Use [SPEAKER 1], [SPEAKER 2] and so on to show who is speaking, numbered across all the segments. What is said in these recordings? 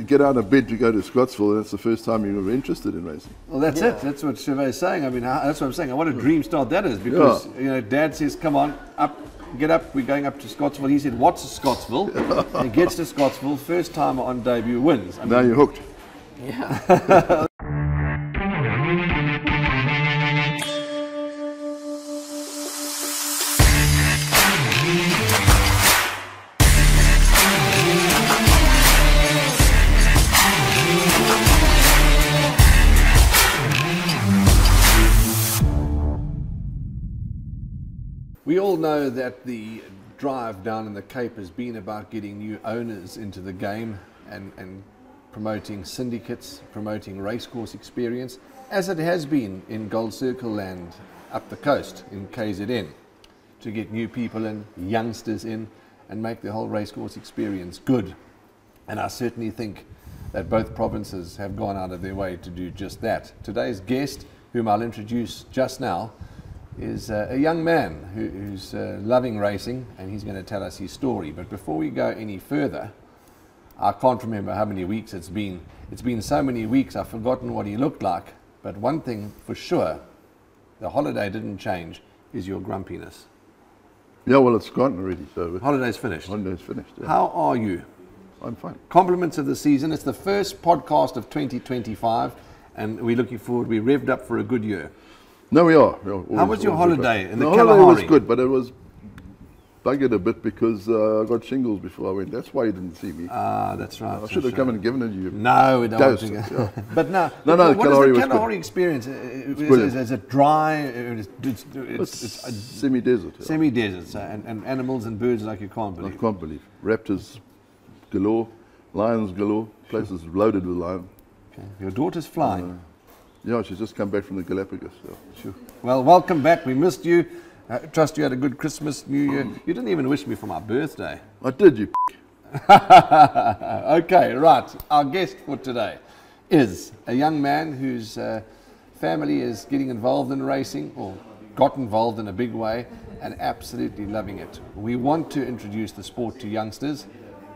[SPEAKER 1] get out of bed to go to Scottsville, and that's the first time you were interested in racing.
[SPEAKER 2] Well, that's it. That's what Chevet's saying. I mean, that's what I'm saying. What a dream start that is, because you know, Dad says, "Come on, up, get up. We're going up to Scottsville." He said, "What's Scottsville?" He gets to Scottsville, first time on debut, wins.
[SPEAKER 1] Now you're hooked.
[SPEAKER 3] Yeah.
[SPEAKER 2] We all know that the drive down in the Cape has been about getting new owners into the game and promoting syndicates, promoting racecourse experience, as it has been in Gold Circle land up the coast in KZN, to get new people in, youngsters in, and make the whole racecourse experience good. And I certainly think that both provinces have gone out of their way to do just that. Today's guest, whom I'll introduce just now, is a young man who's loving racing, and he's going to tell us his story. But before we go any further, I can't remember how many weeks it's been. It's been so many weeks I've forgotten what he looked like. But one thing for sure, the holiday didn't change, is your grumpiness.
[SPEAKER 1] Yeah, well, it's gone already. So
[SPEAKER 2] Holiday's finished.
[SPEAKER 1] Holiday's finished. Yeah.
[SPEAKER 2] How are you?
[SPEAKER 1] I'm fine.
[SPEAKER 2] Compliments of the season. It's the first podcast of 2025, and we're looking forward. We're revved up for a good year.
[SPEAKER 1] No, we are.
[SPEAKER 2] How was your holiday in the
[SPEAKER 1] holiday
[SPEAKER 2] Kalahari?
[SPEAKER 1] was good, but it was buggered a bit because I got shingles before I went. That's why you didn't see me.
[SPEAKER 2] Ah, that's right.
[SPEAKER 1] I should have come and given it you.
[SPEAKER 2] No, we don't want
[SPEAKER 1] Dose,
[SPEAKER 2] to.
[SPEAKER 1] yeah.
[SPEAKER 2] But no,
[SPEAKER 1] No,
[SPEAKER 2] what
[SPEAKER 1] Kalahari
[SPEAKER 2] is
[SPEAKER 1] was
[SPEAKER 2] the
[SPEAKER 1] good.
[SPEAKER 2] Kalahari experience? Is it dry? It's
[SPEAKER 1] Semi-desert. Yeah.
[SPEAKER 2] semi-desert, and animals and birds like you can't
[SPEAKER 1] I
[SPEAKER 2] believe.
[SPEAKER 1] can't believe. Raptors galore, lions galore, places loaded with lions.
[SPEAKER 2] Okay. Your daughter's flying.
[SPEAKER 1] Yeah, she's just come back from the Galapagos. So.
[SPEAKER 2] Sure. Well, welcome back. We missed you. Trust you had a good Christmas, New Year. You didn't even wish me for my birthday.
[SPEAKER 1] I did, you
[SPEAKER 2] Okay, right. Our guest for today is a young man whose family is getting involved in racing, or got involved in a big way, and absolutely loving it. We want to introduce the sport to youngsters,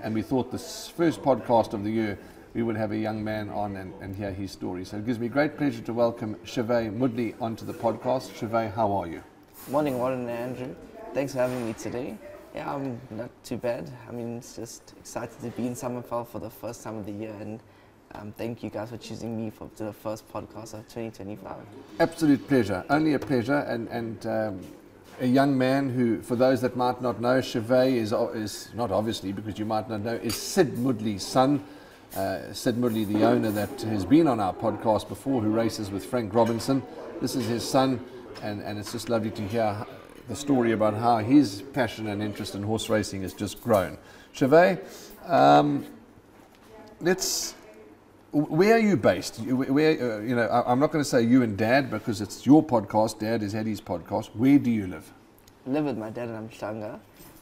[SPEAKER 2] and we thought this first podcast of the year we would have a young man on and hear his story. So it gives me great pleasure to welcome Chevet Moodley onto the podcast. Chevet, how are you?
[SPEAKER 3] Morning, Warren and Andrew. Thanks for having me today. Yeah, I'm not too bad. I mean, it's just excited to be in Summerfell for the first time of the year, and thank you guys for choosing me for the first podcast of 2025.
[SPEAKER 2] Absolute pleasure, only a pleasure, and a young man who, for those that might not know, Chevet is not obviously, because you might not know, is Sid Moodley's son. Sid Moodley, the owner that has been on our podcast before, who races with Frank Robinson. This is his son, and it's just lovely to hear the story about how his passion and interest in horse racing has just grown. Chevet, where are you based? Where, you know, I'm not going to say you and Dad because it's your podcast. Dad has had his podcast. Where do you live?
[SPEAKER 3] I live with my dad in Umhlanga,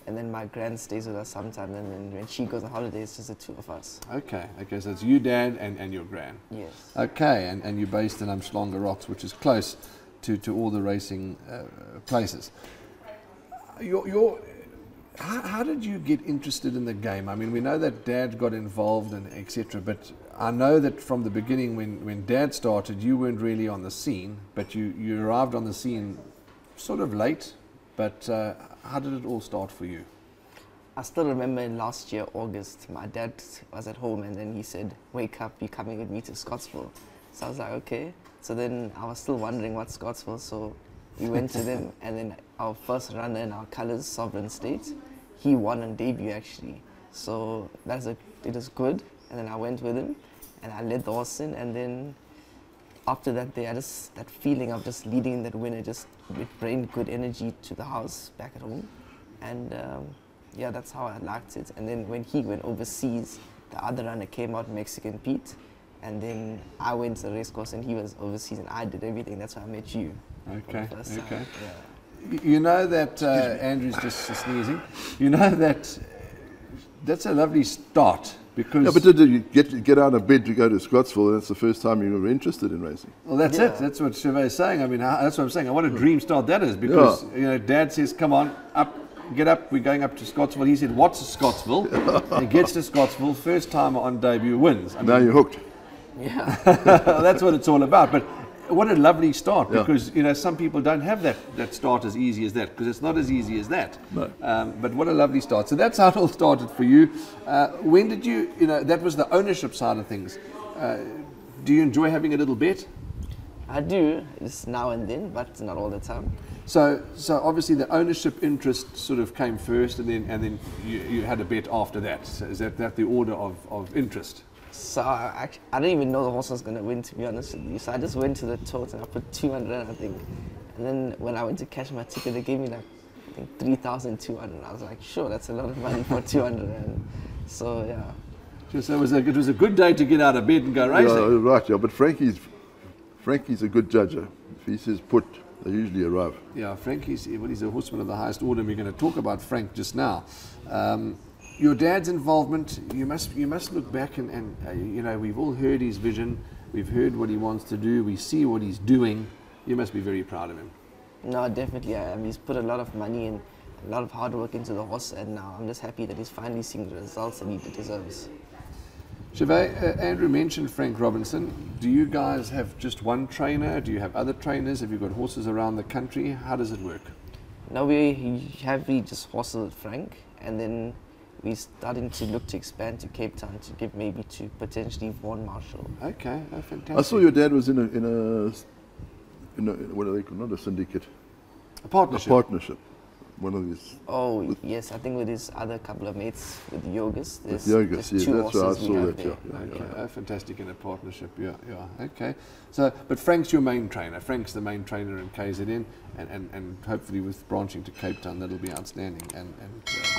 [SPEAKER 3] and then my gran stays with us sometime, and then when she goes on holiday, it's just the two of us.
[SPEAKER 2] Okay, so it's you, Dad, and your gran.
[SPEAKER 3] Yes.
[SPEAKER 2] Okay, and you're based in Umhlanga Rocks, which is close to all the racing places. How did you get interested in the game? I mean, we know that Dad got involved and etc. But I know that from the beginning, when Dad started, you weren't really on the scene, but you arrived on the scene sort of late. But how did it all start for you?
[SPEAKER 3] I still remember in last year, August, my dad was at home, and then he said, "Wake up, you're coming with me to Scottsville." So I was like, okay. So then I was still wondering what's Scottsville, so we went to them, and then our first runner in our colours, Sovereign State, he won on debut actually. So it was good, and then I went with him, and I led the horse in, and then after that day, that feeling of just leading that winner, it brought good energy to the house back at home, and yeah, that's how I liked it. And then when he went overseas, the other runner came out, Mexican Pete, and then I went to the race course and he was overseas and I did everything. That's how I met you.
[SPEAKER 2] Okay,
[SPEAKER 3] for the first time. Yeah.
[SPEAKER 2] You know that Andrew's just sneezing. You know that's a lovely start because.
[SPEAKER 1] Yeah, but did you get out of bed to go to Scottsville? And that's the first time you were interested in racing.
[SPEAKER 2] Well, that's it. That's what Chevet's saying. I mean, that's what I'm saying. What a dream start that is, because you know, Dad says, "Come on, up, get up, we're going up to Scottsville. He said, what's Scottsville? He gets to Scottsville, first time on debut wins. I
[SPEAKER 1] Now you're hooked.
[SPEAKER 3] Yeah.
[SPEAKER 2] that's what it's all about. But what a lovely start,
[SPEAKER 1] Yeah.
[SPEAKER 2] because some people don't have that start as easy as that, because it's not as easy as that.
[SPEAKER 1] No.
[SPEAKER 2] But what a lovely start. So that's how it all started for you. When did you, that was the ownership side of things. Do you enjoy having a little bet?
[SPEAKER 3] I do, just now and then, but not all the time.
[SPEAKER 2] So obviously the ownership interest sort of came first, and then you had a bet after that. So is that the order of interest?
[SPEAKER 3] So I didn't even know the horse was going to win, to be honest with you. So I just went to the tote and I put 200, I think. And then when I went to cash my ticket, they gave me like, I think 3,200. I was like, sure, that's a lot of money for 200. And so, yeah.
[SPEAKER 2] So it was a good day to get out of bed and go racing.
[SPEAKER 1] Yeah, right, yeah. But Frankie's a good judger. If he says put, they usually arrive.
[SPEAKER 2] Yeah, he's a horseman of the highest order, and we're going to talk about Frank just now. Your dad's involvement, you must look back and we've all heard his vision, we've heard what he wants to do, we see what he's doing. You must be very proud of him.
[SPEAKER 3] No, definitely I am. He's put a lot of money and a lot of hard work into the horse, and now I'm just happy that he's finally seeing the results that he deserves.
[SPEAKER 2] Chauvet, Andrew mentioned Frank Robinson. Do you guys have just one trainer? Do you have other trainers? Have you got horses around the country? How does it work?
[SPEAKER 3] No, we have just horses with Frank, and then we're starting to look to expand to Cape Town to give maybe to potentially Vaughan Marshall.
[SPEAKER 2] Okay, fantastic.
[SPEAKER 1] I saw your dad was in a what do they call, not a syndicate,
[SPEAKER 2] A partnership.
[SPEAKER 1] a partnership. One of these.
[SPEAKER 3] Oh, yes, I think with his other couple of mates, with Yogas.
[SPEAKER 1] With Yogas,
[SPEAKER 3] there's
[SPEAKER 1] yeah,
[SPEAKER 3] two
[SPEAKER 1] that's where I
[SPEAKER 3] horses we
[SPEAKER 1] saw
[SPEAKER 3] have
[SPEAKER 1] that,
[SPEAKER 3] there.
[SPEAKER 1] yeah.
[SPEAKER 2] Okay, fantastic, in a partnership, yeah, okay. So, but Frank's your main trainer. Frank's the main trainer in KZN, and hopefully with branching to Cape Town, that'll be outstanding.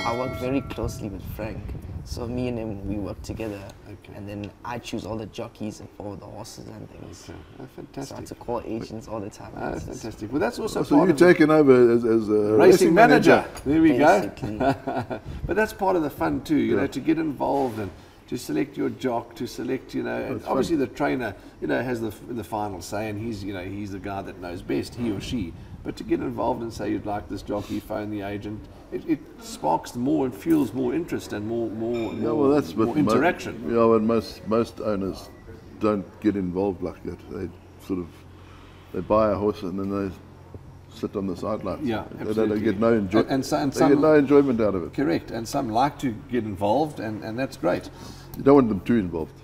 [SPEAKER 3] I work very closely with Frank, so me and him, we work together,
[SPEAKER 2] Okay.
[SPEAKER 3] and then I choose all the jockeys and all the horses and things.
[SPEAKER 2] Okay,
[SPEAKER 3] So I
[SPEAKER 2] fantastic.
[SPEAKER 3] have to call agents all the time. It's just
[SPEAKER 2] Fantastic. Well, that's also
[SPEAKER 1] So
[SPEAKER 2] part
[SPEAKER 1] you're
[SPEAKER 2] of the
[SPEAKER 1] taking over as a
[SPEAKER 2] racing manager. There we
[SPEAKER 3] basically.
[SPEAKER 2] go. But that's part of the fun too, you
[SPEAKER 1] Yeah.
[SPEAKER 2] know, to get involved and to select your jock, to select, and
[SPEAKER 1] That's
[SPEAKER 2] obviously the trainer, has the final say, and he's the guy that knows best, he or she. But to get involved and say you'd like this jockey, phone the agent, it sparks more and fuels more interest and more
[SPEAKER 1] Yeah, well, that's what
[SPEAKER 2] more interaction.
[SPEAKER 1] Yeah, but most owners don't get involved like that. They buy a horse and then they sit on the sidelines.
[SPEAKER 2] Yeah,
[SPEAKER 1] They
[SPEAKER 2] absolutely.
[SPEAKER 1] get no enjoyment.
[SPEAKER 2] And
[SPEAKER 1] They
[SPEAKER 2] some
[SPEAKER 1] get no enjoyment out of it.
[SPEAKER 2] correct, and some like to get involved, and that's great.
[SPEAKER 1] You don't want them too involved.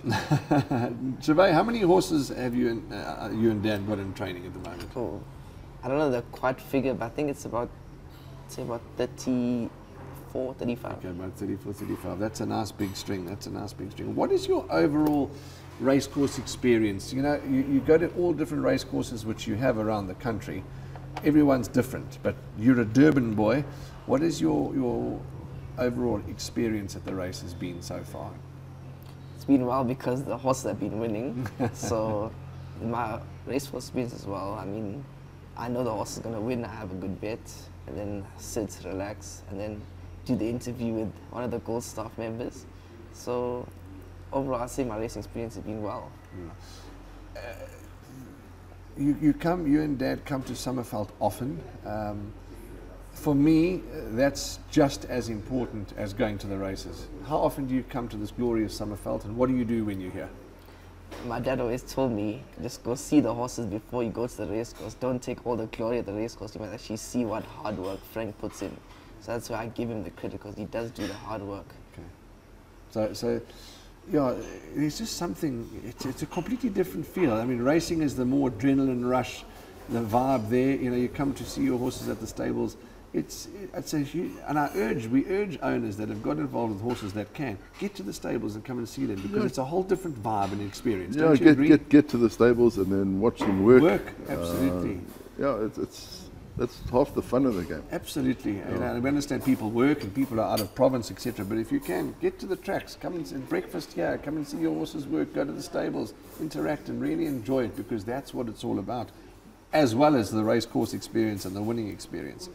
[SPEAKER 2] Chauvet, how many horses have you and Dad got in training at the moment?
[SPEAKER 3] Oh, I don't know the quite figure, but I think it's about 34, 35.
[SPEAKER 2] Okay, about 34, 35. That's a nice big string. What is your overall racecourse experience? You go to all different racecourses which you have around the country. Everyone's different, but you're a Durban boy. What is your overall experience at the races been so far?
[SPEAKER 3] It's been well because the horses have been winning. So my racehorse experience as well. I mean, I know the horse is going to win. I have a good bet, and then sit, relax, and then do the interview with one of the Gold staff members. So overall, I say my racing experience has been well.
[SPEAKER 2] You and Dad come to Summerveld often. For me, that's just as important as going to the races. How often do you come to this glorious Summerveld, and what do you do when you're here?
[SPEAKER 3] My dad always told me, just go see the horses before you go to the race course. Don't take all the glory of the race course. You must actually see what hard work Frank puts in. So that's why I give him the credit, because he does do the hard work.
[SPEAKER 2] Okay. So yeah, there's just something, it's a completely different feel. I mean, racing is the more adrenaline rush, the vibe there. You come to see your horses at the stables. We urge owners that have got involved with horses that can get to the stables and come and see them, because it's a whole different vibe and experience.
[SPEAKER 1] Yeah,
[SPEAKER 2] Don't you agree?
[SPEAKER 1] get to the stables and then watch them work.
[SPEAKER 2] Absolutely.
[SPEAKER 1] That's half the fun of the game.
[SPEAKER 2] Absolutely. We understand people work and people are out of province, etc. But if you can, get to the tracks, come and breakfast here, come and see your horses work, go to the stables, interact and really enjoy it, because that's what it's all about, as well as the race course experience and the winning experience.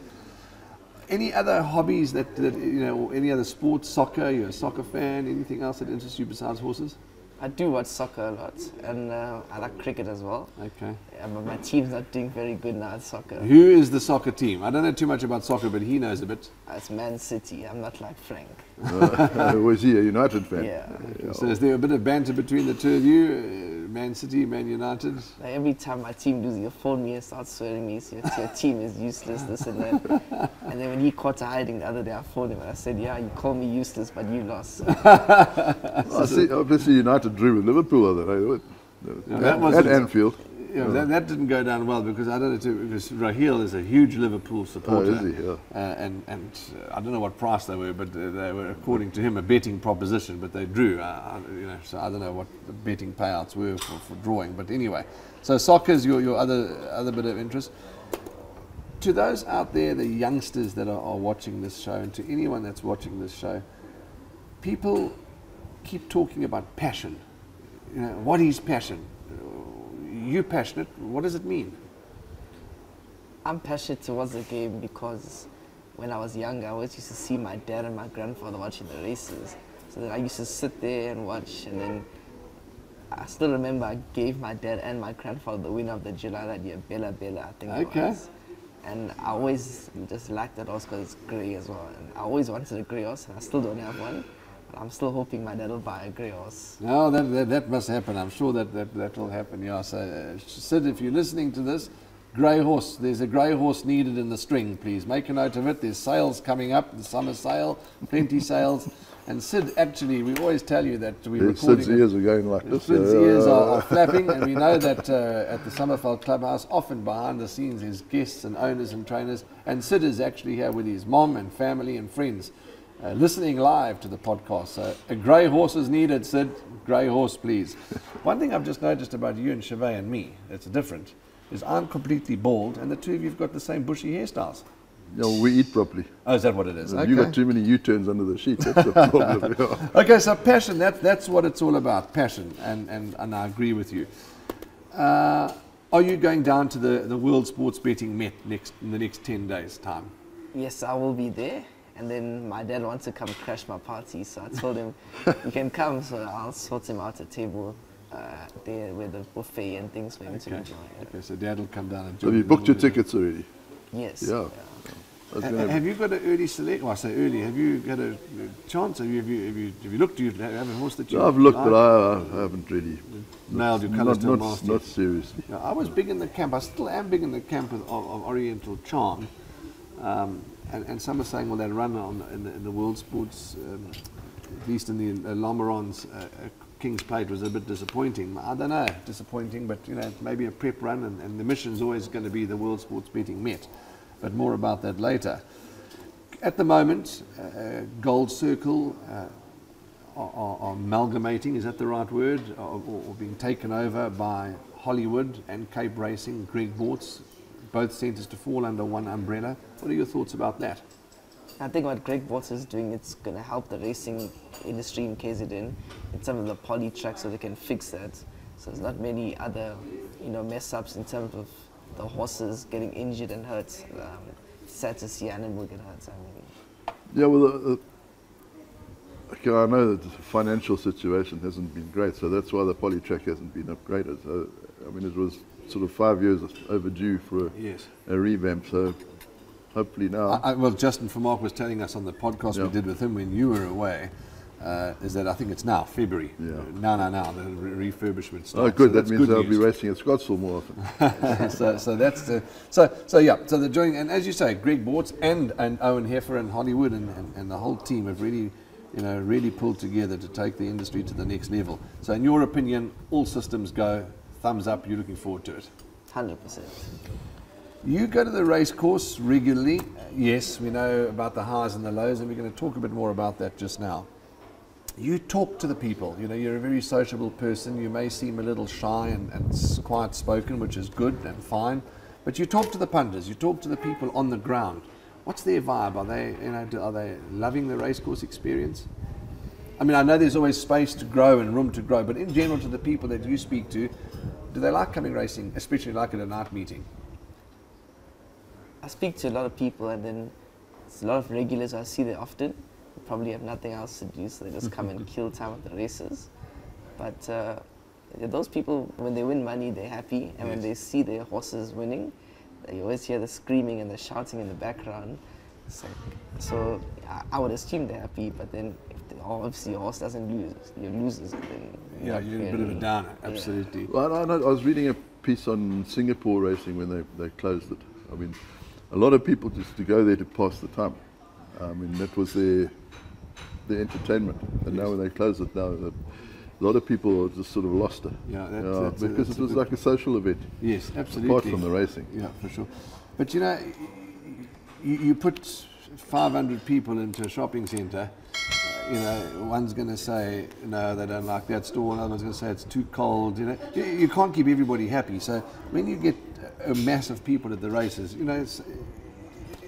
[SPEAKER 2] Any other hobbies any other sports, soccer, you're a soccer fan, anything else that interests you besides horses?
[SPEAKER 3] I do watch soccer a lot, and I like cricket as well.
[SPEAKER 2] Okay.
[SPEAKER 3] Yeah, but my team's not doing very good now at soccer.
[SPEAKER 2] Who is the soccer team? I don't know too much about soccer, but he knows a bit.
[SPEAKER 3] It's Man City. I'm not like Frank.
[SPEAKER 1] Was he a United fan?
[SPEAKER 3] Yeah.
[SPEAKER 2] So is there a bit of banter between the two of you? Man City, Man United?
[SPEAKER 3] Like every time my team loses, you phone me and start swearing me, so your team is useless, this and that. And then when he caught hiding the other day, I phoned him and I said, yeah, you call me useless, but you lost.
[SPEAKER 1] I see, obviously United drew with Liverpool the other day.
[SPEAKER 2] Yeah, that
[SPEAKER 1] At
[SPEAKER 2] wasn't-
[SPEAKER 1] Anfield.
[SPEAKER 2] Yeah, that didn't go down well because I don't know too, because Raheel is a huge Liverpool supporter.
[SPEAKER 1] Oh, is he? Yeah.
[SPEAKER 2] And I don't know what price they were, but they were, according to him, a betting proposition. But they drew, you know. So I don't know what the betting payouts were for drawing. But anyway, so soccer is your other bit of interest. To those out there, the youngsters that are watching this show, and to anyone that's watching this show, people keep talking about passion. You know, what is passion? You're passionate. What does it mean?
[SPEAKER 3] I'm passionate towards the game because when I was younger, I always used to see my dad and my grandfather watching the races. So then I used to sit there and watch, and then I still remember I gave my dad and my grandfather the winner of the July that year, Bella Bella, I think it was. And I always just liked that horse because it's grey as well. And I always wanted a grey horse, and I still don't have one. But I'm still hoping my dad will buy a grey horse.
[SPEAKER 2] No, that must happen. I'm sure that will happen. Yeah. So, Sid, if you're listening to this, grey horse. There's a grey horse needed in the string. Please make a note of it. There's sales coming up. The summer sale, plenty sales. And Sid, actually, we always tell you that we're recording.
[SPEAKER 1] Sid's ears are going like this.
[SPEAKER 2] Sid's ears are flapping, and we know that at the Summerveld Clubhouse, often behind the scenes, there's guests and owners and trainers. And Sid is actually here with his mom and family and friends. Listening live to the podcast. So a grey horse is needed, Sid. Grey horse, please. One thing I've just noticed about you and Chauvet and me, that's different, is I'm completely bald and the two of you have got the same bushy hairstyles.
[SPEAKER 1] You know, we eat properly.
[SPEAKER 2] Oh, is that what it is?
[SPEAKER 1] If you've got too many U-turns under the sheet, that's the problem. Yeah.
[SPEAKER 2] Okay, so passion, that's what it's all about, passion, and I agree with you. Are you going down to the World Sports Betting Met in the next 10 days' time?
[SPEAKER 3] Yes, I will be there. And then my dad wants to come crash my party, so I told him, you can come, so I'll sort him out a table there with a buffet and things for him to enjoy.
[SPEAKER 2] Okay, so Dad will come down and
[SPEAKER 1] Have you booked your tickets already?
[SPEAKER 3] Yes.
[SPEAKER 1] Yeah.
[SPEAKER 2] Have you got an early select? Well, I say early. Have you got a chance? Have you looked? Do you have a horse that you?
[SPEAKER 1] I've looked, but I haven't really
[SPEAKER 2] nailed your colours to a master.
[SPEAKER 1] Not seriously.
[SPEAKER 2] Yeah, I was big in the camp. I still am big in the camp of Oriental Charm. And some are saying, well, that run in the World Sports, at least in the Lomeron's King's Plate, was a bit disappointing. I don't know, disappointing, but you know, maybe a prep run, and the mission's always going to be the World Sports Betting Met. But more about that later. At the moment, Gold Circle are amalgamating, is that the right word, or being taken over by Hollywood and Cape Racing, Greg Bortz, both centres to fall under one umbrella. What are your thoughts about that?
[SPEAKER 3] I think what Greg Bortz is doing, it's going to help the racing industry in KZN in some of the poly tracks, so they can fix that. So there's not many other, mess ups in terms of the horses getting injured and hurt. Sad to see animal get hurt.
[SPEAKER 1] Yeah, well, okay, I know that the financial situation hasn't been great, so that's why the poly track hasn't been upgraded. So, I mean, it was sort of 5 years overdue for a revamp, so hopefully now.
[SPEAKER 2] Well, Justin Vermaak was telling us on the podcast we did with him when you were away, is that I think it's now, February.
[SPEAKER 1] Yeah.
[SPEAKER 2] Now, the refurbishment starts.
[SPEAKER 1] Oh, good,
[SPEAKER 2] So
[SPEAKER 1] that means I'll
[SPEAKER 2] news.
[SPEAKER 1] be racing at Scottsville more often.
[SPEAKER 2] so that's the, so they're joining, and as you say, Greg Bortz and Owen Heffer and Hollywood and the whole team have really, really pulled together to take the industry to the next level. So in your opinion, all systems go, thumbs up, you're looking forward to it?
[SPEAKER 3] 100%.
[SPEAKER 2] You go to the race course regularly. Yes, we know about the highs and the lows, and we're going to talk a bit more about that just now. You talk to the people. You're a very sociable person. You may seem a little shy and quiet spoken, which is good and fine. But you talk to the punters. You talk to the people on the ground. What's their vibe? Are they loving the race course experience? I mean, I know there's always space to grow and room to grow, but in general, to the people that you speak to, do they like coming racing, especially like at a night meeting?
[SPEAKER 3] I speak to a lot of people, and then there's a lot of regulars I see there often. They probably have nothing else to do, so they just come and kill time at the races. But those people, when they win money, they're happy, and when they see their horses winning, you always hear the screaming and the shouting in the background. So I would assume they're happy, but then if obviously your horse doesn't lose, you loses. Then
[SPEAKER 2] Yeah, you're a bit of a downer, absolutely.
[SPEAKER 1] Well, I was reading a piece on Singapore racing when they closed it. I mean, a lot of people just to go there to pass the time. I mean, that was their entertainment. And now when they close it, now a lot of people just sort of lost it.
[SPEAKER 2] Yeah,
[SPEAKER 1] because it was like a social event.
[SPEAKER 2] Yes, absolutely.
[SPEAKER 1] Apart from the racing.
[SPEAKER 2] Yeah, for sure. But you know, you put 500 people into a shopping centre, you know, one's going to say, no, they don't like that store, another one's going to say it's too cold, you know. You can't keep everybody happy. So when you get a mass of people at the races, you know,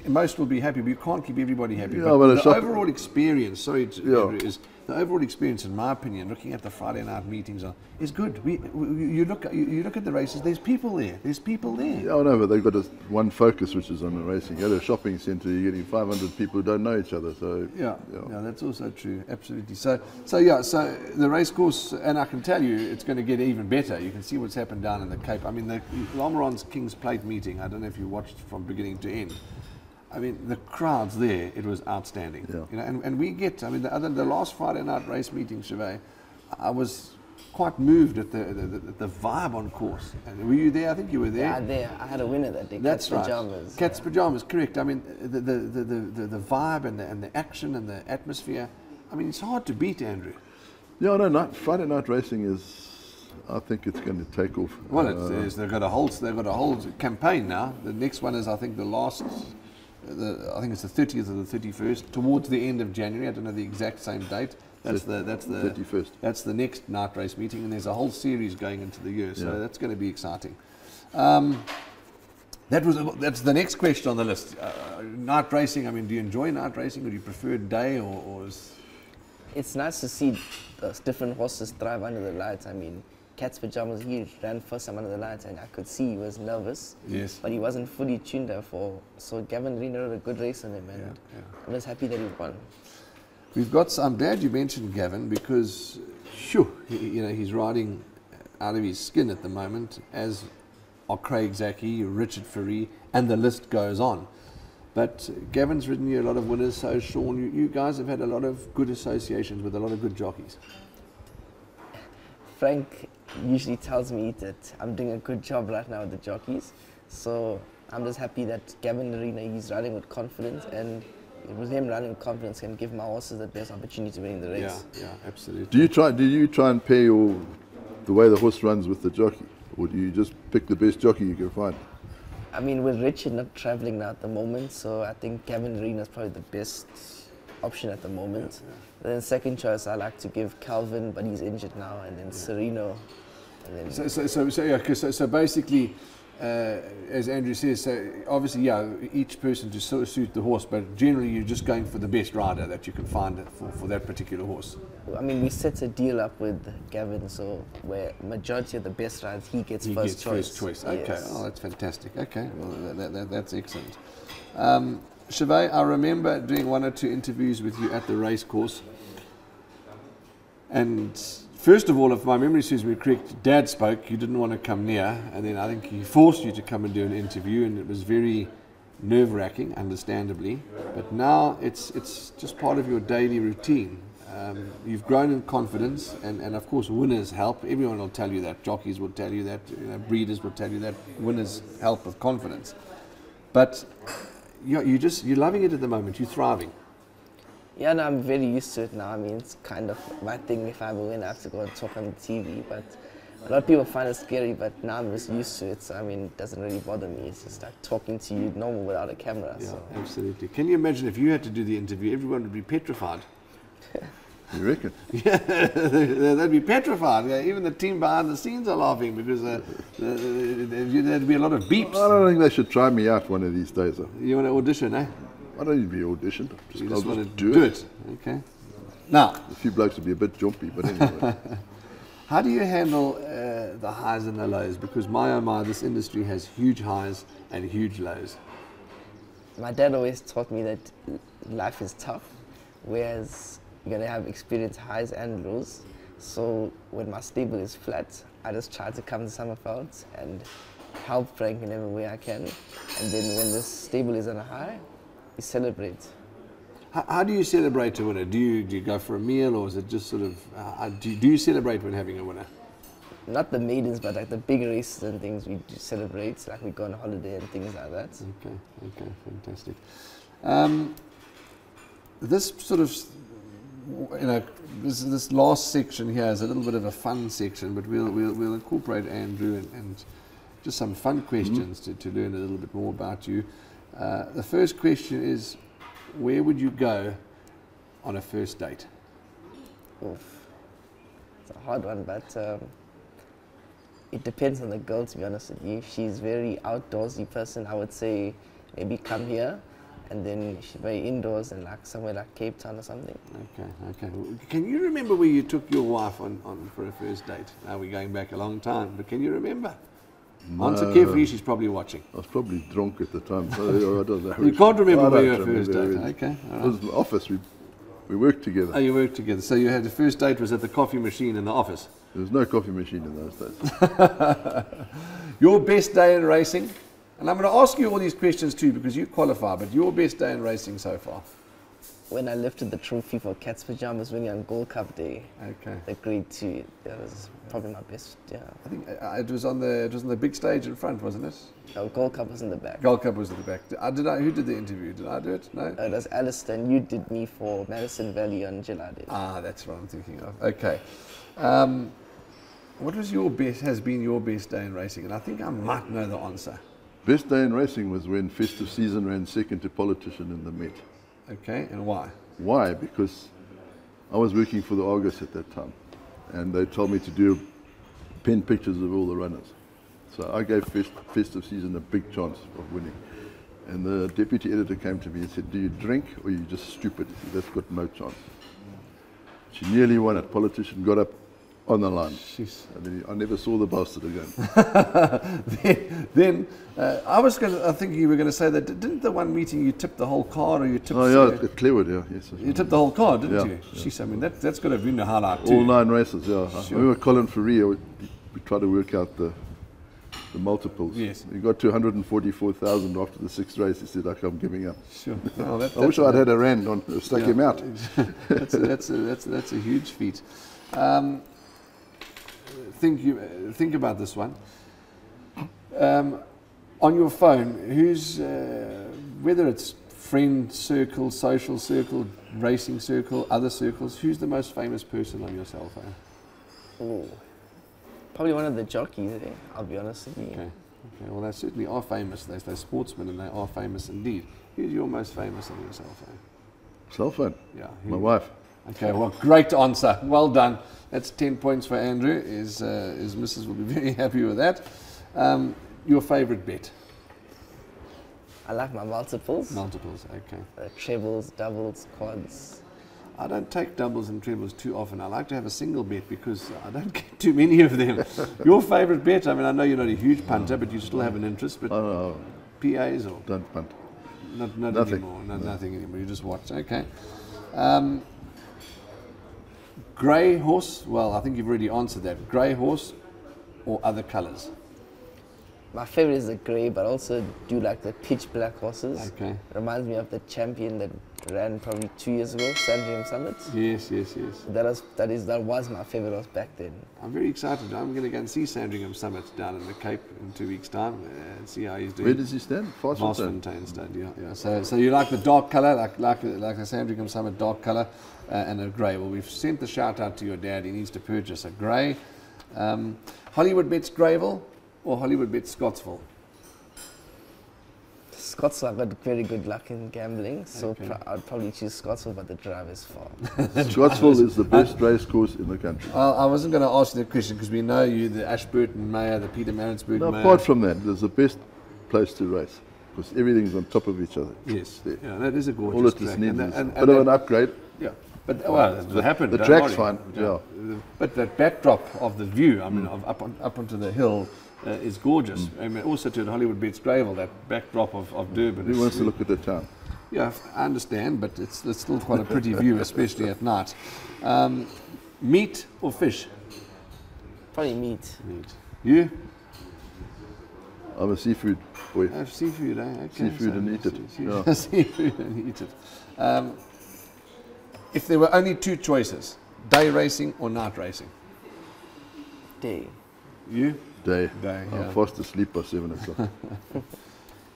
[SPEAKER 2] most will be happy, but you can't keep everybody happy.
[SPEAKER 1] Yeah,
[SPEAKER 2] but
[SPEAKER 1] but
[SPEAKER 2] the overall experience, Andrew, is the overall experience, in my opinion, looking at the Friday night meetings, is good. You look at the races. There's people there. There's people there.
[SPEAKER 1] Yeah, I know, but they've got one focus, which is on the racing. At a shopping centre, you're getting 500 people who don't know each other. So
[SPEAKER 2] yeah, that's also true. Absolutely. So the race course, and I can tell you, it's going to get even better. You can see what's happened down in the Cape. I mean, the Lomeron's King's Plate meeting. I don't know if you watched from beginning to end. I mean, the crowds there, it was outstanding.
[SPEAKER 1] Yeah.
[SPEAKER 2] You know, and we get, I mean, the last Friday night race meeting, Chauvet, I was quite moved at the vibe on course. And were you there? I think you were there.
[SPEAKER 3] Yeah, there. I had a winner that day.
[SPEAKER 2] That's
[SPEAKER 3] Cat's
[SPEAKER 2] right.
[SPEAKER 3] Pajamas.
[SPEAKER 2] Cat's Pajamas, correct. I mean, the vibe and the action and the atmosphere. I mean, it's hard to beat, Andrew.
[SPEAKER 1] yeah, no, Friday night racing is. I think it's going to take off.
[SPEAKER 2] Well, they've got a whole campaign now. The next one is, I think, I think it's the 30th or the 31st, towards the end of January. I don't know the exact same date. That's the
[SPEAKER 1] 31st.
[SPEAKER 2] That's the next night race meeting, and there's a whole series going into the year, so that's going to be exciting. That's the next question on the list. Night racing. I mean, do you enjoy night racing, or do you prefer day, or is...
[SPEAKER 3] It's nice to see different horses thrive under the lights. I mean, Cat's Pajamas, he ran first time under the lights, and I could see he was nervous.
[SPEAKER 2] Yes.
[SPEAKER 3] But he wasn't fully tuned therefore. So Gavin Reno rode a good race on him, and I'm just happy that he won.
[SPEAKER 2] I'm glad you mentioned Gavin, because, he's riding out of his skin at the moment, as are Craig Zaki, Richard Ferrie, and the list goes on. But Gavin's ridden you a lot of winners, so Sean, you guys have had a lot of good associations with a lot of good jockeys.
[SPEAKER 3] Frank usually tells me that I'm doing a good job right now with the jockeys. So I'm just happy that Gavin Arena, he's riding with confidence, and with him riding with confidence can give my horses the best opportunity to win the race.
[SPEAKER 2] Yeah, absolutely.
[SPEAKER 1] Do you try and pair the way the horse runs with the jockey, or do you just pick the best jockey you can find?
[SPEAKER 3] I mean, with Richard not traveling now at the moment, so I think Gavin Arena is probably the best option at the moment. Then second choice, I like to give Calvin, but he's injured now, and then Sereno. And then
[SPEAKER 2] So basically, as Andrew says, so obviously, each person to sort of suit the horse, but generally you're just going for the best rider that you can find for that particular horse.
[SPEAKER 3] I mean, we set a deal up with Gavin, so where majority of the best riders, he gets first choice.
[SPEAKER 2] Okay,
[SPEAKER 3] Yes.
[SPEAKER 2] Oh, that's fantastic. Okay, well, that's excellent. Chauvet, I remember doing one or two interviews with you at the race course. And first of all, if my memory serves me correct, Dad spoke, you didn't want to come near, and then I think he forced you to come and do an interview, and it was very nerve-wracking, understandably. But now it's just part of your daily routine. You've grown in confidence, and of course winners help. Everyone will tell you that. Jockeys will tell you that. Breeders will tell you that. Winners help with confidence. But you're loving it at the moment. You're thriving.
[SPEAKER 3] Yeah, no, I'm very used to it now. I mean, it's kind of my thing. If I win, I have to go and talk on the TV. But a lot of people find it scary, but now I'm just used to it. So, I mean, it doesn't really bother me. It's just like talking to you normal without a camera.
[SPEAKER 2] Yeah,
[SPEAKER 3] so.
[SPEAKER 2] Absolutely. Can you imagine if you had to do the interview, everyone would be petrified?
[SPEAKER 1] You reckon?
[SPEAKER 2] Yeah, they'd be petrified. Yeah, even the team behind the scenes are laughing because there'd be a lot of beeps.
[SPEAKER 1] I don't think they should try me out one of these days.
[SPEAKER 2] You want to audition, eh?
[SPEAKER 1] I don't need to be auditioned.
[SPEAKER 2] You
[SPEAKER 1] I'll
[SPEAKER 2] just want to
[SPEAKER 1] do it.
[SPEAKER 2] Okay. Now,
[SPEAKER 1] A few blokes would be a bit jumpy, but anyway.
[SPEAKER 2] how do you handle the highs and the lows? Because this industry has huge highs and huge lows.
[SPEAKER 3] My dad always taught me that life is tough, whereas you're going to have experience highs and lows. So when my stable is flat, I just try to come to Summerveld and help Frank in every way I can. And then when the stable is on a high, we celebrate.
[SPEAKER 2] How do you celebrate a winner? Do you go for a meal, or is it just sort of, do you celebrate when having a winner?
[SPEAKER 3] Not the maidens, but like the big races and things, we do celebrate. Like we go on holiday and things like that.
[SPEAKER 2] Okay, fantastic. This sort of, this last section here is a little bit of a fun section, but we'll incorporate Andrew and just some fun questions to learn a little bit more about you. The first question is, where would you go on a first date?
[SPEAKER 3] Oof. It's a hard one, but it depends on the girl, to be honest with you. If she's very outdoorsy person, I would say maybe come here. And then if she's very indoors and like somewhere like Cape Town or something.
[SPEAKER 2] Okay. Can you remember where you took your wife on for a first date? Now we're going back a long time, but can you remember?
[SPEAKER 1] No.
[SPEAKER 2] Answer carefully, she's probably watching.
[SPEAKER 1] I was probably drunk at the time. So I don't know.
[SPEAKER 2] You can't remember
[SPEAKER 1] I
[SPEAKER 2] where
[SPEAKER 1] don't
[SPEAKER 2] your first date?
[SPEAKER 1] remember.
[SPEAKER 2] Okay, all
[SPEAKER 1] It
[SPEAKER 2] right.
[SPEAKER 1] was in the office. We worked together.
[SPEAKER 2] Oh, you worked together. So you had the first date was at the coffee machine in the office.
[SPEAKER 1] There was no coffee machine in those days.
[SPEAKER 2] Your best day in racing? And I'm going to ask you all these questions too because you qualify, but your best day in racing so far?
[SPEAKER 3] When I lifted the trophy for Cats Pajamas winning on Gold Cup Day,
[SPEAKER 2] Okay.
[SPEAKER 3] the grade 2, that was probably my best, yeah.
[SPEAKER 2] I think it was on the big stage in front, wasn't it?
[SPEAKER 3] No, Gold Cup was in the back.
[SPEAKER 2] Gold Cup was at the back. Who did the interview? Did I do it? No?
[SPEAKER 3] It was Alistair, and you did me for Madison Valley on July Day.
[SPEAKER 2] Ah, that's what I'm thinking of. Okay. What was has been your best day in racing? And I think I might know the answer.
[SPEAKER 1] Best day in racing was when Festive Season ran second to Politician in the Met.
[SPEAKER 2] Okay, and why?
[SPEAKER 1] Why? Because I was working for the Argus at that time, and they told me to do pen pictures of all the runners. So I gave Festive Season a big chance of winning. And the deputy editor came to me and said, "Do you drink or are you just stupid? That's got no chance." She nearly won it. Politician got up on the line.
[SPEAKER 2] Jeez.
[SPEAKER 1] And then I never saw the bastard again.
[SPEAKER 2] then I think you were going to say that didn't the one meeting you tipped the whole card, or you tipped?
[SPEAKER 1] Oh yeah, at Clearwood, yeah. Yes.
[SPEAKER 2] You tipped the whole card, didn't
[SPEAKER 1] Yeah,
[SPEAKER 2] you?
[SPEAKER 1] yeah.
[SPEAKER 2] Jeez, I mean that's got to have been a highlight too.
[SPEAKER 1] All 9 races, yeah.
[SPEAKER 2] Sure.
[SPEAKER 1] We were Colin Ferrier, we tried to work out the multiples.
[SPEAKER 2] Yes.
[SPEAKER 1] He got to 144,000 after the 6th race. He said, I'm giving up.
[SPEAKER 2] Sure. Oh,
[SPEAKER 1] I wish I'd had a rand on stuck him out.
[SPEAKER 2] that's a huge feat. Think about this one. On your phone, who's whether it's friend circle, social circle, racing circle, other circles, who's the most famous person on your cell phone?
[SPEAKER 3] Ooh. Probably one of the jockeys, I'll be honest with you.
[SPEAKER 2] Okay. Well, they certainly are famous. They're sportsmen, and they are famous indeed. Who's your most famous on your cell phone?
[SPEAKER 1] Cell phone.
[SPEAKER 2] Yeah.
[SPEAKER 1] My wife.
[SPEAKER 2] Okay, well, great answer. Well done. That's 10 points for Andrew. His missus will be very happy with that. Your favourite bet?
[SPEAKER 3] I like my multiples.
[SPEAKER 2] Multiples, okay.
[SPEAKER 3] Trebles, doubles, quads.
[SPEAKER 2] I don't take doubles and trebles too often. I like to have a single bet because I don't get too many of them. Your favourite bet? I mean, I know you're not a huge punter, but you still have an interest. But
[SPEAKER 1] Oh,
[SPEAKER 2] PAs or
[SPEAKER 1] don't punt.
[SPEAKER 2] not
[SPEAKER 1] Nothing.
[SPEAKER 2] anymore? No, nothing anymore. You just watch. Okay. Grey horse? Well, I think you've already answered that. Grey horse or other colours?
[SPEAKER 3] My favorite is the grey, but also do like the pitch black horses.
[SPEAKER 2] Okay.
[SPEAKER 3] Reminds me of the champion that ran probably 2 years ago, Sandringham Summit.
[SPEAKER 2] Yes.
[SPEAKER 3] That was my favorite horse back then.
[SPEAKER 2] I'm very excited. I'm going to go and see Sandringham Summit down in the Cape in 2 weeks' time and see how he's doing.
[SPEAKER 1] Where does he stand? Farsfontein.
[SPEAKER 2] Marsfontein Stud, yeah. So you like the dark colour, like the Sandringham Summit dark colour, and a grey. Well, we've sent the shout out to your dad. He needs to purchase a grey. Hollywood Bets Greyville or Hollywood Bets Scottsville?
[SPEAKER 3] Scottsville, I've got very good luck in gambling, so
[SPEAKER 2] Okay.
[SPEAKER 3] I'd probably choose Scottsville, but the drive is far.
[SPEAKER 1] Scottsville is the best race course in the country.
[SPEAKER 2] I wasn't going to ask you that question because we know you, the Ashburton Mayor, the Peter Maritzburg
[SPEAKER 1] Now,
[SPEAKER 2] Mayor.
[SPEAKER 1] apart from that, it's the best place to race because everything's on top of each other.
[SPEAKER 2] Yes,
[SPEAKER 1] There.
[SPEAKER 2] yeah, that is a gorgeous
[SPEAKER 1] All it
[SPEAKER 2] track.
[SPEAKER 1] just needs
[SPEAKER 2] And
[SPEAKER 1] is
[SPEAKER 2] that-
[SPEAKER 1] a
[SPEAKER 2] and
[SPEAKER 1] bit of an
[SPEAKER 2] that-
[SPEAKER 1] upgrade.
[SPEAKER 2] Yeah, but well, that's what happened.
[SPEAKER 1] The
[SPEAKER 2] don't
[SPEAKER 1] track's
[SPEAKER 2] worry.
[SPEAKER 1] fine, yeah.
[SPEAKER 2] But that backdrop of the view, I mean, of up onto the hill, is gorgeous. I mean, also to the Hollywood Bets Greyville, that backdrop of Durban.
[SPEAKER 1] Who
[SPEAKER 2] is-
[SPEAKER 1] wants to look at the town?
[SPEAKER 2] Yeah, I understand, but it's still quite a pretty view, especially at night. Meat or fish?
[SPEAKER 3] Probably meat.
[SPEAKER 2] Meat. You?
[SPEAKER 1] I'm a seafood boy.
[SPEAKER 2] Seafood, eh? Okay.
[SPEAKER 1] Seafood and eat it. Yeah.
[SPEAKER 2] Seafood and eat it. If there were only two choices, day racing or night racing?
[SPEAKER 3] Day.
[SPEAKER 2] You?
[SPEAKER 1] Day.
[SPEAKER 2] Day,
[SPEAKER 1] I'm
[SPEAKER 2] yeah.
[SPEAKER 1] fast asleep by 7 o'clock.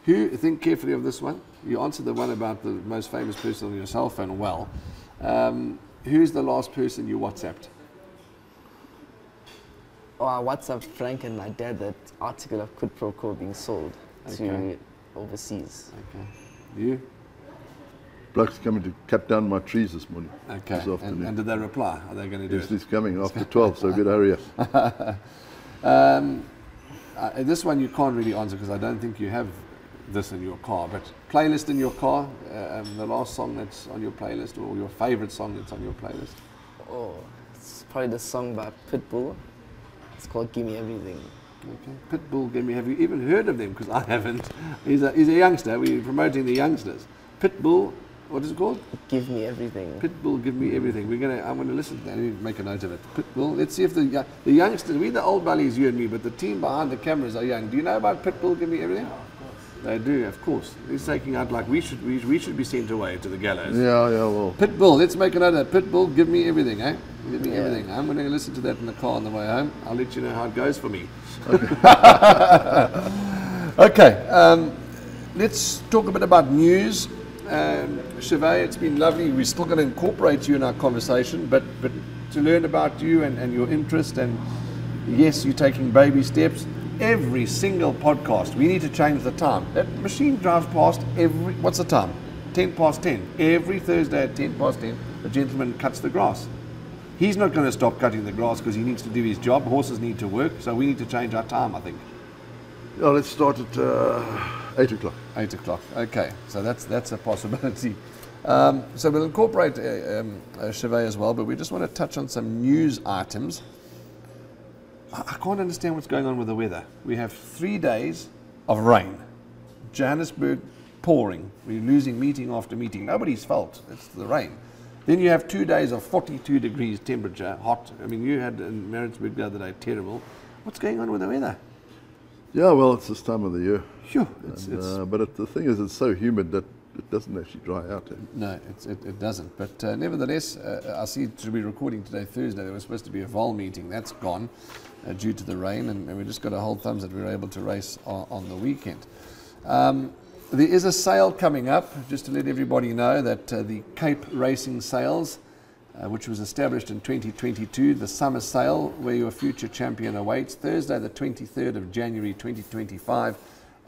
[SPEAKER 2] Who, think carefully of this one. You answered the one about the most famous person on your cell phone well. Who's the last person you WhatsApped?
[SPEAKER 3] Oh, I WhatsApped Frank and my dad that article of Quid Pro Quo being sold
[SPEAKER 2] Okay.
[SPEAKER 3] to overseas.
[SPEAKER 2] Okay. You?
[SPEAKER 1] Bloke's coming to cut down my trees this morning.
[SPEAKER 2] Okay.
[SPEAKER 1] This afternoon.
[SPEAKER 2] And did they reply? Are they going to do
[SPEAKER 1] Yes,
[SPEAKER 2] it?
[SPEAKER 1] he's coming after 12, so good hurry up.
[SPEAKER 2] This one you can't really answer because I don't think you have this in your car. But playlist in your car, the last song that's on your playlist, or your favorite song that's on your playlist.
[SPEAKER 3] Oh, it's probably the song by Pitbull. It's called Give Me Everything.
[SPEAKER 2] Okay. Pitbull, have you even heard of them? Because I haven't. He's a youngster. We're promoting the youngsters. Pitbull, what is it called?
[SPEAKER 3] Give Me Everything.
[SPEAKER 2] Pitbull, Give Me Everything. I'm going to listen to that. I need to make a note of it. Pitbull. Let's see if the youngsters. We're the old bullies, you and me, but the team behind the cameras are young. Do you know about Pitbull, Give Me Everything? They do, of course. He's taking out like we should be sent away to the gallows.
[SPEAKER 1] Yeah, well.
[SPEAKER 2] Pitbull, let's make a note of that. Pitbull, Give Me Everything, eh? Give me everything. I'm going to listen to that in the car on the way home. I'll let you know how it goes for me. Okay, let's talk a bit about news. Chevy, it's been lovely. We're still going to incorporate you in our conversation, but to learn about you and your interest, and yes, you're taking baby steps. Every single podcast, we need to change the time. That machine drives past what's the time? 10 past 10. Every Thursday at 10 past 10, the gentleman cuts the grass. He's not going to stop cutting the grass because he needs to do his job. Horses need to work, so we need to change our time, I think.
[SPEAKER 1] Yeah, let's start at 8 o'clock.
[SPEAKER 2] 8 o'clock. Okay, so that's a possibility. So we'll incorporate Chevy as well, but we just want to touch on some news items. I can't understand what's going on with the weather. We have 3 days of rain. Johannesburg pouring. We're losing meeting after meeting. Nobody's fault. It's the rain. Then you have 2 days of 42 degrees temperature, hot. I mean, you had in Maritzburg the other day, terrible. What's going on with the weather?
[SPEAKER 1] Yeah, well, it's this time of the year.
[SPEAKER 2] Sure.
[SPEAKER 1] But the thing is, it's so humid that it doesn't actually dry out.
[SPEAKER 2] No, it doesn't. But nevertheless, I see to be recording today, Thursday, there was supposed to be a vol meeting. That's gone due to the rain, and we just got to hold thumbs that we were able to race on the weekend. There is a sale coming up, just to let everybody know that the Cape Racing Sales, which was established in 2022, the summer sale where your future champion awaits, Thursday the 23rd of January 2025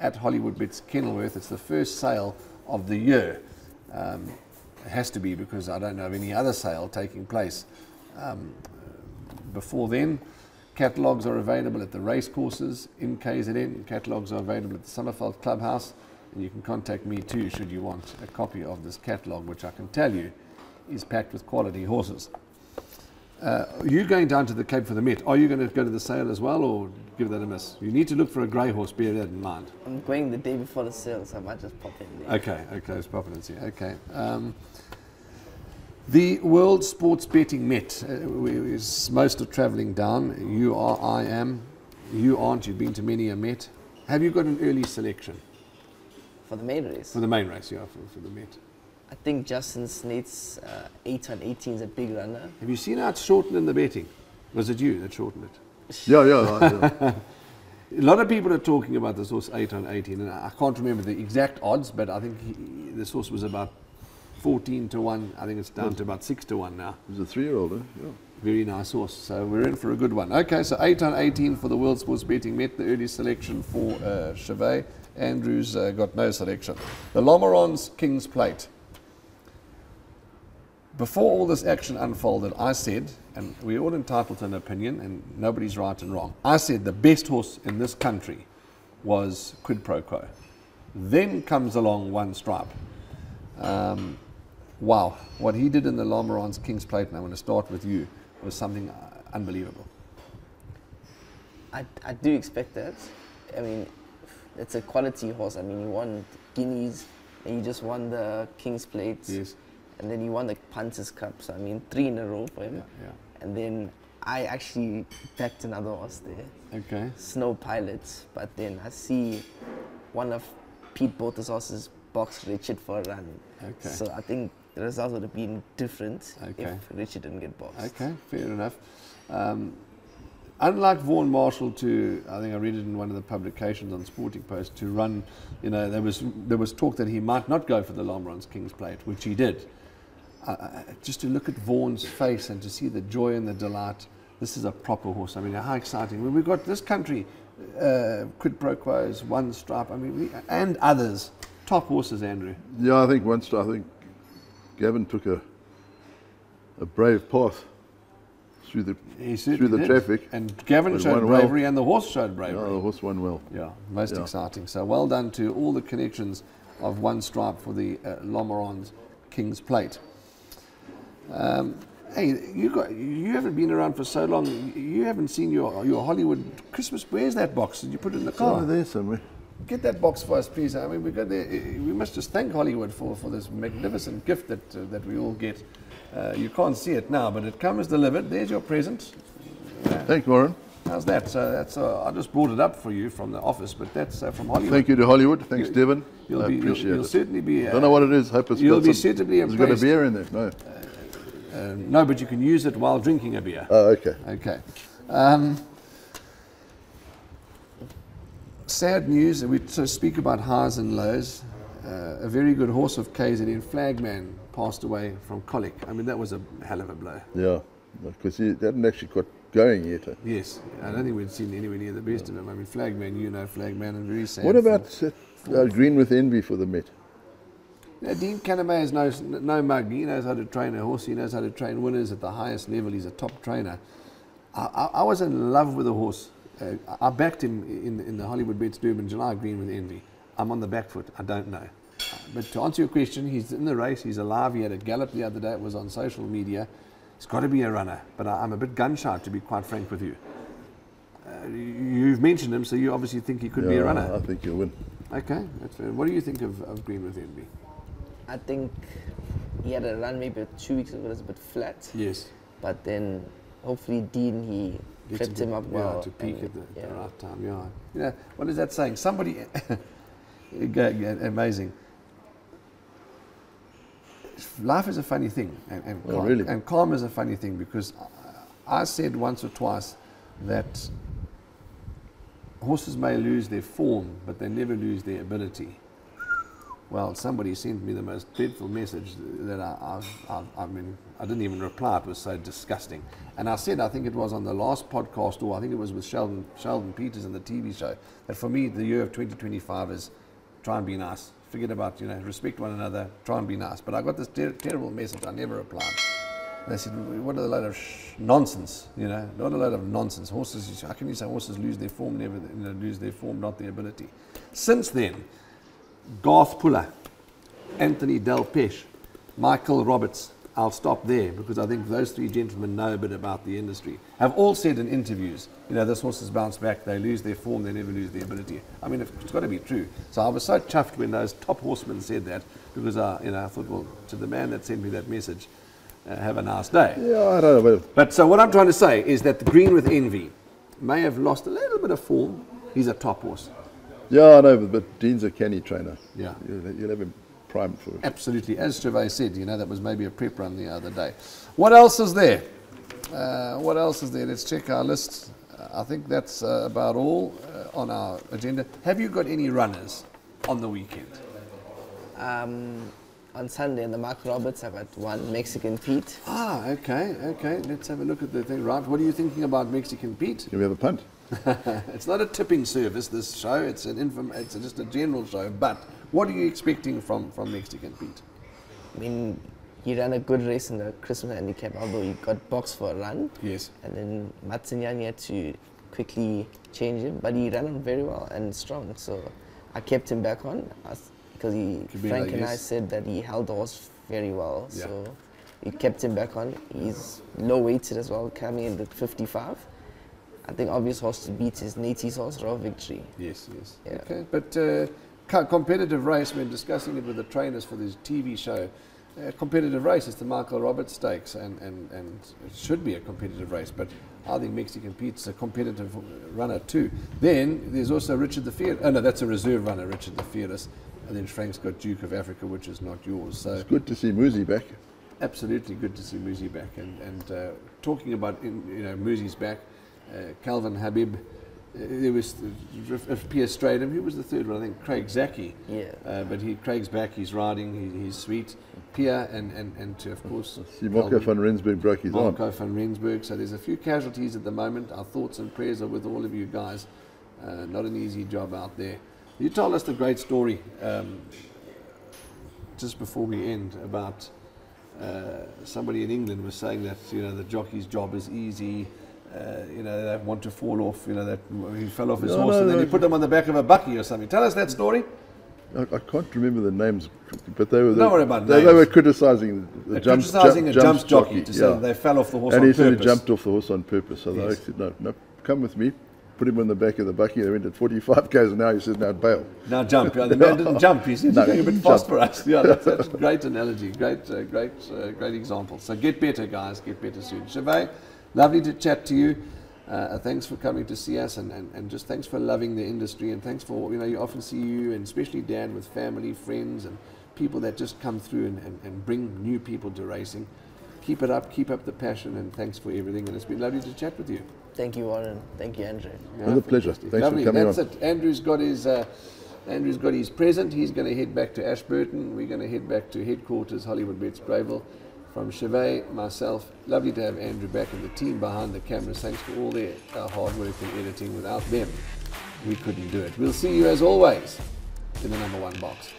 [SPEAKER 2] at Hollywoodbets Kenilworth. It's the first sale of the year. It has to be, because I don't know of any other sale taking place before then. Catalogues are available at the racecourses in KZN. Catalogues are available at the Summerveld Clubhouse. And you can contact me too should you want a copy of this catalogue, which I can tell you is packed with quality horses. You're going down to the Cape for the Met. Are you going to go to the sale as well, or give that a miss? You need to look for a grey horse, bear that in mind.
[SPEAKER 3] I'm going the day before the sale, so I might just pop in there.
[SPEAKER 2] Okay, let's pop it and see. Okay. The World Sports Betting Met. Most are travelling down. You are, I am. You aren't. You've been to many a Met. Have you got an early selection?
[SPEAKER 3] For the main race?
[SPEAKER 2] For the main race, yeah, for the Met.
[SPEAKER 3] I think Justin Snate's 8 on 18 is a big runner.
[SPEAKER 2] Have you seen how it's shortened in the betting? Was it you that shortened it?
[SPEAKER 1] Yeah.
[SPEAKER 2] A lot of people are talking about this horse 8 on 18, and I can't remember the exact odds, but I think this horse was about 14 to 1. I think it's down to about 6 to 1 now.
[SPEAKER 1] He's a 3-year-old, eh? Yeah.
[SPEAKER 2] Very nice horse. So we're in for a good one. Okay, so 8 on 18 for the World Sports Betting Met, the early selection for Chevy. Andrew's got no selection. The Lomarons King's Plate. Before all this action unfolded, I said, and we're all entitled to an opinion, and nobody's right and wrong. I said the best horse in this country was Quid Pro Quo. Then comes along One Stripe. Wow, what he did in the Lomarons King's Plate, and I'm going to start with you, was something unbelievable.
[SPEAKER 3] I do expect that. I mean, it's a quality horse. I mean, he won Guineas, and he just won the King's Plate.
[SPEAKER 2] Yes.
[SPEAKER 3] And then he won the Punters Cup. So, I mean, 3 in a row for him.
[SPEAKER 2] Yeah.
[SPEAKER 3] and then I actually backed another horse there,
[SPEAKER 2] Okay.
[SPEAKER 3] Snow Pilot, but then I see one of Pete Botha's horses box Richard for a run.
[SPEAKER 2] Okay.
[SPEAKER 3] So I think the result would have been different
[SPEAKER 2] Okay.
[SPEAKER 3] if Richard didn't get boxed.
[SPEAKER 2] Okay, fair enough. Unlike Vaughan Marshall to, I think I read it in one of the publications on Sporting Post, to run, there was talk that he might not go for the Lombards King's Plate, which he did. Just to look at Vaughan's face and to see the joy and the delight, this is a proper horse. I mean, how exciting. When we've got this country, Quid Pro Quos, One Stripe, and others, top horses, Andrew.
[SPEAKER 1] Yeah, I think Gavin took a brave path through the traffic.
[SPEAKER 2] And Gavin
[SPEAKER 1] But
[SPEAKER 2] showed
[SPEAKER 1] won well.
[SPEAKER 2] bravery and the horse showed bravery.
[SPEAKER 1] Yeah, the horse won well.
[SPEAKER 2] Yeah, most
[SPEAKER 1] Yeah.
[SPEAKER 2] exciting. So well done to all the connections of One Stripe for the Lombards King's Plate. Hey, you haven't been around for so long. You haven't seen your Hollywood Christmas. Where's that box? Did you put it in the
[SPEAKER 1] It's
[SPEAKER 2] car?
[SPEAKER 1] over there somewhere.
[SPEAKER 2] Get that box for us, please. I mean, we must just thank Hollywood for this magnificent gift that we all get. You can't see it now, but it comes delivered. There's your present.
[SPEAKER 1] Thanks, Warren.
[SPEAKER 2] How's that? So that's I just brought it up for you from the office, but that's from Hollywood.
[SPEAKER 1] Thank you to Hollywood. Thanks, Devon. I
[SPEAKER 2] You'll
[SPEAKER 1] appreciate
[SPEAKER 2] you'll
[SPEAKER 1] it.
[SPEAKER 2] certainly be.
[SPEAKER 1] Don't know what it is. Hope it's
[SPEAKER 2] You'll
[SPEAKER 1] got
[SPEAKER 2] be
[SPEAKER 1] some,
[SPEAKER 2] suitably
[SPEAKER 1] Has it got a
[SPEAKER 2] impressed.
[SPEAKER 1] beer in there? No.
[SPEAKER 2] No, but you can use it while drinking a beer.
[SPEAKER 1] Oh, okay.
[SPEAKER 2] Okay. Sad news. We speak about highs and lows. A very good horse of KZN, Flagman, passed away from colic. I mean, that was a hell of a blow.
[SPEAKER 1] Yeah, because he hadn't actually got going yet.
[SPEAKER 2] Yes, I don't think we'd seen anywhere near the best of him. I mean, Flagman, Flagman, and very sad.
[SPEAKER 1] What about Green with Envy for the Met?
[SPEAKER 2] Dean Canamay is no mug. He knows how to train a horse. He knows how to train winners at the highest level. He's a top trainer. I was in love with the horse. I backed him in the Hollywood Bets Durban July, Green with Envy. I'm on the back foot. I don't know. But to answer your question, he's in the race. He's alive. He had a gallop the other day. It was on social media. He's got to be a runner. But I'm a bit gun-shy, to be quite frank with you. You've mentioned him, so you obviously think he could be a runner.
[SPEAKER 1] I think he'll win.
[SPEAKER 2] Okay, that's fair. What do you think of Green with Envy?
[SPEAKER 3] I think he had a run maybe 2 weeks ago. It was a bit flat.
[SPEAKER 2] Yes.
[SPEAKER 3] But then hopefully Dean, he
[SPEAKER 2] Gets
[SPEAKER 3] prepped him up well.
[SPEAKER 2] to peak
[SPEAKER 3] and,
[SPEAKER 2] at the right time. Yeah. What is that saying? Somebody amazing. Life is a funny thing, and
[SPEAKER 1] Oh, really?
[SPEAKER 2] and calm is a funny thing, because I said once or twice that horses may lose their form, but they never lose their ability. Well, somebody sent me the most dreadful message that I mean, I didn't even reply. It was so disgusting. And I said, I think it was on the last podcast, or I think it was with Sheldon Peters in the TV show, that for me, the year of 2025 is try and be nice. Forget about, respect one another, try and be nice. But I got this terrible message. I never replied. And they said, what a load of nonsense, not a load of nonsense. Horses, how can you say horses lose their form, never lose their form, not their ability? Since then, Garth Puller, Anthony Del Pesh, Michael Roberts, I'll stop there because I think those three gentlemen know a bit about the industry, have all said in interviews, this horse has bounced back, they lose their form, they never lose their ability. I mean, it's got to be true. So I was so chuffed when those top horsemen said that, because I thought, well, to the man that sent me that message, have a nice day.
[SPEAKER 1] Yeah, I don't know.
[SPEAKER 2] But so what I'm trying to say is that the Green with Envy may have lost a little bit of form. He's a top horse.
[SPEAKER 1] Yeah, I know, but Dean's a canny trainer.
[SPEAKER 2] Yeah.
[SPEAKER 1] You'll have him primed for it.
[SPEAKER 2] Absolutely. As Trevor said, that was maybe a prep run the other day. What else is there? Let's check our list. I think that's about all on our agenda. Have you got any runners on the weekend?
[SPEAKER 3] On Sunday in the Mark Roberts, I got one, Mexican Pete.
[SPEAKER 2] Okay. Let's have a look at the thing. Right, what are you thinking about Mexican Pete?
[SPEAKER 1] Can we have a punt?
[SPEAKER 2] It's not a tipping service, this show. It's just a general show. But what are you expecting from Mexican Pete?
[SPEAKER 3] I mean, he ran a good race in the Christmas handicap, although he got boxed for a run.
[SPEAKER 2] Yes.
[SPEAKER 3] And then Matsunyani had to quickly change him, but he ran on very well and strong. So I kept him back on because Frank and I said that he held the horse very well.
[SPEAKER 2] Yeah.
[SPEAKER 3] So we kept him back on. He's low weighted as well, coming in at 55. I think obvious horse to beat is Nate's horse, Raw Victory.
[SPEAKER 2] Yes.
[SPEAKER 3] Yeah.
[SPEAKER 2] Okay, but competitive race, when discussing it with the trainers for this TV show, a competitive race. It's the Michael Roberts Stakes, and it should be a competitive race. But I think Mexican Pete's a competitive runner too. Then there's also Richard the Fearless. Oh no, that's a reserve runner, Richard the Fearless. And then Frank's got Duke of Africa, which is not yours. So
[SPEAKER 1] It's good to see Muzi back.
[SPEAKER 2] absolutely good to see Muzi back. And talking about Muzi's back, Calvin Habib. There was Pierre Stradham. Who was the third one? I think Craig Zaki.
[SPEAKER 3] Yeah.
[SPEAKER 2] But Craig's back. He's riding. He's sweet. Pierre and of course
[SPEAKER 1] See, Marco van Rensburg broke his arm.
[SPEAKER 2] Marco van Rensburg. So there's a few casualties at the moment. Our thoughts and prayers are with all of you guys. Not an easy job out there. You told us the great story just before we end about somebody in England was saying that the jockey's job is easy. They want to fall off. That he fell off his horse and then he put him on the back of a bucky or something. Tell us that story.
[SPEAKER 1] I can't remember the names, but they were
[SPEAKER 2] Don't worry about
[SPEAKER 1] they
[SPEAKER 2] names.
[SPEAKER 1] were criticising the jumps
[SPEAKER 2] jockey to say they fell off the horse
[SPEAKER 1] and
[SPEAKER 2] on
[SPEAKER 1] he said he
[SPEAKER 2] purpose.
[SPEAKER 1] jumped off the horse on purpose. So
[SPEAKER 2] Yes.
[SPEAKER 1] they said, no, come with me. Put him on the back of the bucky. They went at 45 k's an hour. He said, now bail.
[SPEAKER 2] Now jump. Yeah, the man didn't jump. He said,
[SPEAKER 1] No,
[SPEAKER 2] you're going a bit
[SPEAKER 1] he
[SPEAKER 2] fast
[SPEAKER 1] jumped.
[SPEAKER 2] for us. Yeah, that's a great analogy. Great example. So get better, guys. Get better soon. Chauvet, lovely to chat to you. Thanks for coming to see us, and just thanks for loving the industry, and thanks for, you often see you, and especially Dad, with family, friends, and people that just come through and bring new people to racing. Keep it up. Keep up the passion, and thanks for everything. And it's been lovely to chat with you.
[SPEAKER 3] Thank you, Warren. Thank you, Andrew.
[SPEAKER 1] It was a pleasure. Thanks
[SPEAKER 2] Lovely.
[SPEAKER 1] for coming
[SPEAKER 2] That's
[SPEAKER 1] on.
[SPEAKER 2] it. Andrew's got his present. He's going to head back to Ashburton. We're going to head back to headquarters, Hollywood Bets Greyville. From Chauvet, myself, lovely to have Andrew back and the team behind the cameras. Thanks for all their hard work and editing. Without them, we couldn't do it. We'll see you as always in the #1 box.